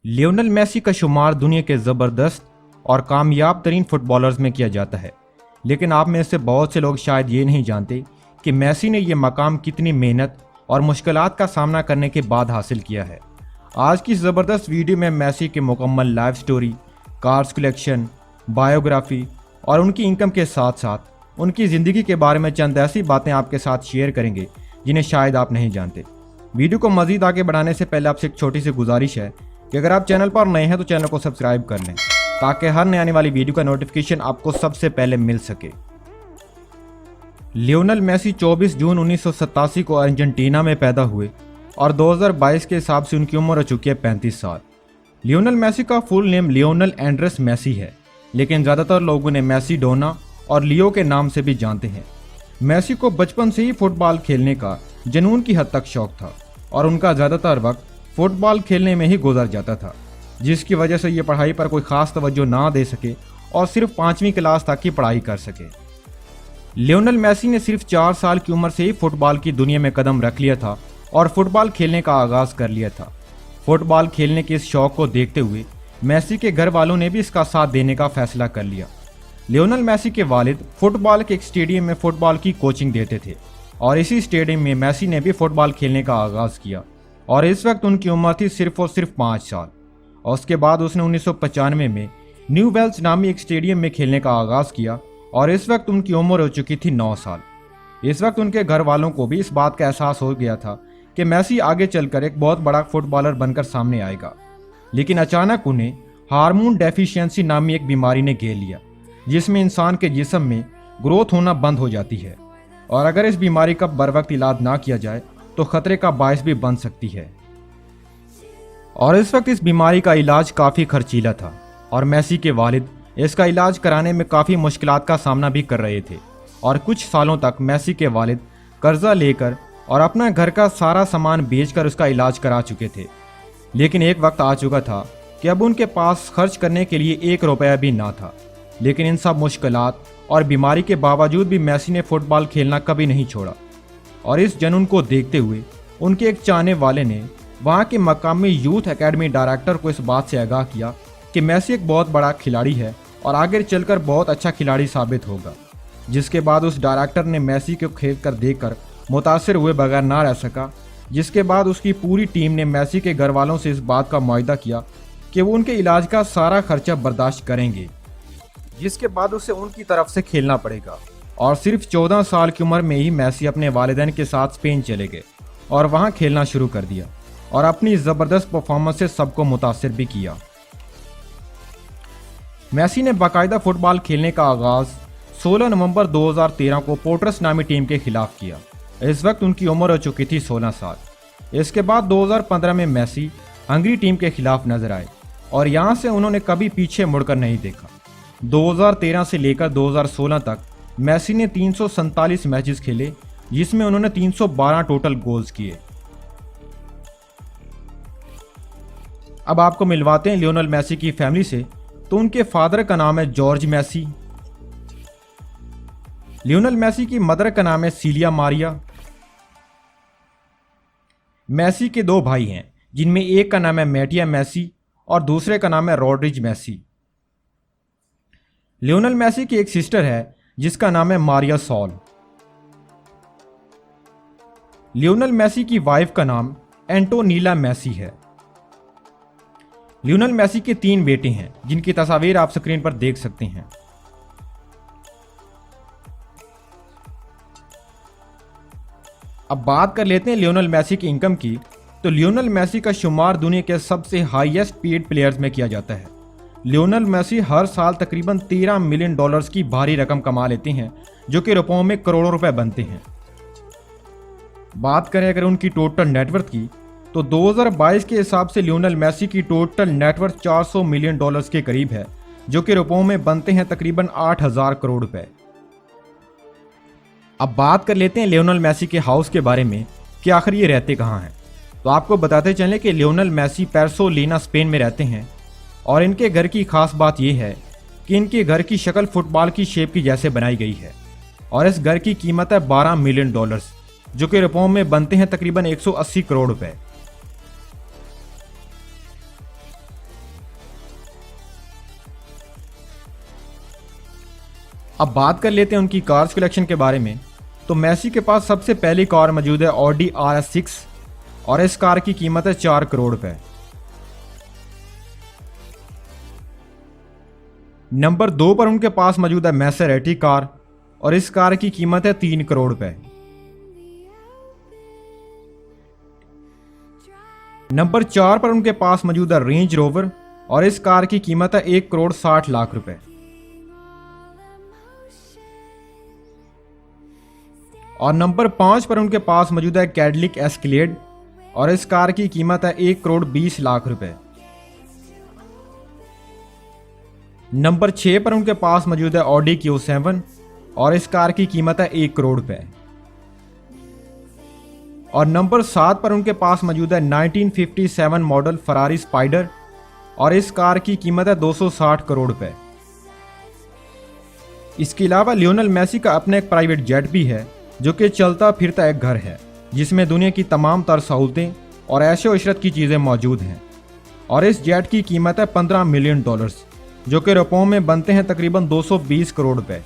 Lionel Messi का शुमार दुनिया के ज़बरदस्त और कामयाब तरीन फुटबॉलर्स में किया जाता है, लेकिन आप में से बहुत से लोग शायद ये नहीं जानते कि मेसी ने यह मकाम कितनी मेहनत और मुश्किलात का सामना करने के बाद हासिल किया है। आज की ज़बरदस्त वीडियो में मेसी की मुकम्मल life story, cars collection, biography और उनकी इनकम के साथ साथ उनकी ज़िंदगी के बारे में चंद ऐसी बातें आपके साथ शेयर करेंगे जिन्हें शायद आप नहीं जानते। वीडियो को मज़ीद आगे बढ़ाने से पहले आपसे एक छोटी सी गुजारिश है कि अगर आप चैनल पर नए हैं तो चैनल को सब्सक्राइब कर लें ताकि हर नई आने वाली वीडियो का नोटिफिकेशन आपको सबसे पहले मिल सके। लियोनेल मेसी 24 जून 1987 को अर्जेंटीना में पैदा हुए और 2022 के हिसाब से उनकी उम्र हो चुकी है 35 साल। लियोनेल मेसी का full name Lionel Andres Messi है, लेकिन ज़्यादातर लोग उन्हें मेसी डोना और लियो के नाम से भी जानते हैं। मेसी को बचपन से ही फुटबॉल खेलने का जुनून की हद तक शौक था और उनका ज़्यादातर वक्त फुटबॉल खेलने में ही गुजर जाता था, जिसकी वजह से ये पढ़ाई पर कोई ख़ास तवज्जो ना दे सके और सिर्फ 5वीं क्लास तक की पढ़ाई कर सके। लियोनेल मेसी ने सिर्फ 4 साल की उम्र से ही फुटबॉल की दुनिया में कदम रख लिया था और फुटबॉल खेलने का आगाज़ कर लिया था। फुटबॉल खेलने के इस शौक को देखते हुए मेसी के घर वालों ने भी इसका साथ देने का फैसला कर लिया। लियोनेल मेसी के वालिद फुटबॉल के एक स्टेडियम में फुटबॉल की कोचिंग देते थे और इसी स्टेडियम में मेसी ने भी फुटबॉल खेलने का आगाज़ किया और इस वक्त उनकी उम्र थी सिर्फ और सिर्फ 5 साल। और उसके बाद उसने 1995 में न्यू वेल्स नामी एक स्टेडियम में खेलने का आगाज़ किया और इस वक्त उनकी उम्र हो चुकी थी 9 साल। इस वक्त उनके घर वालों को भी इस बात का एहसास हो गया था कि मेसी आगे चलकर एक बहुत बड़ा फुटबॉलर बनकर सामने आएगा, लेकिन अचानक उन्हें हार्मोन डेफिशिएंसी नामी एक बीमारी ने घेर लिया, जिसमें इंसान के जिस्म में ग्रोथ होना बंद हो जाती है और अगर इस बीमारी का बर वक्त इलाज ना किया जाए तो खतरे का बायस भी बन सकती है। और इस वक्त इस बीमारी का इलाज काफ़ी खर्चीला था और मेसी के वालिद इसका इलाज कराने में काफ़ी मुश्किलात का सामना भी कर रहे थे और कुछ सालों तक मेसी के वालिद कर्जा लेकर और अपना घर का सारा सामान बेचकर उसका इलाज करा चुके थे। लेकिन एक वक्त आ चुका था कि अब उनके पास खर्च करने के लिए 1 रुपया भी ना था। लेकिन इन सब मुश्किलात और बीमारी के बावजूद भी मेसी ने फुटबॉल खेलना कभी नहीं छोड़ा और इस जुनून को देखते हुए उनके एक चाहने वाले ने वहाँ के मकामी यूथ एकेडमी डायरेक्टर को इस बात से आगाह किया कि मेसी एक बहुत बड़ा खिलाड़ी है और आगे चलकर बहुत अच्छा खिलाड़ी साबित होगा। जिसके बाद उस डायरेक्टर ने मेसी को खेल कर देखकर मुतासिर हुए बगैर ना रह सका, जिसके बाद उसकी पूरी टीम ने मेसी के घर वालों से इस बात का मुआहदा किया कि वो उनके इलाज का सारा खर्चा बर्दाश्त करेंगे, जिसके बाद उसे उनकी तरफ से खेलना पड़ेगा। और सिर्फ 14 साल की उम्र में ही मेसी अपने वालिदैन के साथ स्पेन चले गए और वहाँ खेलना शुरू कर दिया और अपनी ज़बरदस्त परफॉर्मेंस से सबको मुतासिर भी किया। मेसी ने बाकायदा फुटबॉल खेलने का आगाज़ 16 नवंबर 2013 को पोर्ट्रस नामी टीम के खिलाफ किया। इस वक्त उनकी उम्र हो चुकी थी 16 साल। इसके बाद 2015 में मेसी हंगरी टीम के खिलाफ नजर आए और यहाँ से उन्होंने कभी पीछे मुड़कर नहीं देखा। 2013 से लेकर 2016 तक मेसी ने 347 मैचेस खेले, जिसमें उन्होंने 312 टोटल गोल्स किए। अब आपको मिलवाते हैं लियोनेल मेसी की फैमिली से। तो उनके फादर का नाम है जॉर्ज मेसी। लियोनेल मेसी की मदर का नाम है सीलिया मारिया। मेसी के 2 भाई हैं, जिनमें एक का नाम है मैटिया मेसी और दूसरे का नाम है रॉड्रिज मेसी। लियोनेल मेसी की एक सिस्टर है जिसका नाम है मारिया सॉल। लियोनेल मेसी की वाइफ का नाम एंटोनीला मेसी है। लियोनेल मेसी के 3 बेटे हैं, जिनकी तस्वीर आप स्क्रीन पर देख सकते हैं। अब बात कर लेते हैं लियोनेल मेसी की इनकम की। तो लियोनेल मेसी का शुमार दुनिया के सबसे हाईएस्ट पेड प्लेयर्स में किया जाता है। लियोनेल मेसी हर साल तकरीबन $13 मिलियन की भारी रकम कमा लेते हैं, जो कि रुपयों में करोड़ों रुपए बनते हैं। बात करें अगर उनकी टोटल नेटवर्थ की, तो 2022 के हिसाब से लियोनेल मेसी की टोटल नेटवर्थ $400 मिलियन के करीब है, जो कि रुपयों में बनते हैं तकरीबन 8,000 करोड़ रुपए। अब बात कर लेते हैं लियोनेल मेसी के हाउस के बारे में कि आखिर ये रहते कहाँ हैं। तो आपको बताते चलें कि लियोनेल मेसी पेर्सोलिना स्पेन में रहते हैं और इनके घर की खास बात यह है कि इनके घर की शक्ल फुटबॉल की शेप की जैसे बनाई गई है और इस घर की कीमत है $12 मिलियन, जो कि रुपयों में बनते हैं तकरीबन 180 करोड़ रुपए। अब बात कर लेते हैं उनकी कार्स कलेक्शन के बारे में। तो मेसी के पास सबसे पहली कार मौजूद है ऑडी RS6 और इस कार की कीमत है 4 करोड़ रुपए। नंबर 2 पर उनके पास मौजूद है मैसेरेटी कार और इस कार की कीमत है 3 करोड़ रुपए। नंबर 4 पर उनके पास मौजूद है रेंज रोवर और इस कार की कीमत है 1 करोड़ 60 लाख रुपए। और नंबर 5 पर उनके पास मौजूद है कैडिलैक एस्केलेड और इस कार की कीमत है 1 करोड़ 20 लाख रुपए। नंबर 6 पर उनके पास मौजूद है ऑडी Q7 और इस कार की कीमत है 1 करोड़ रुपए। और नंबर 7 पर उनके पास मौजूद है 1957 मॉडल फरारी स्पाइडर और इस कार की कीमत है 260 करोड़ रुपए। इसके अलावा लियोनेल मेसी का अपना एक प्राइवेट जेट भी है जो कि चलता फिरता एक घर है जिसमें दुनिया की तमाम तर सहूलतें और ऐशो इशरत की चीज़ें मौजूद हैं। और इस जेट की कीमत है $15 मिलियन जो कि रुपयों में बनते हैं तकरीबन 220 करोड़ रुपए।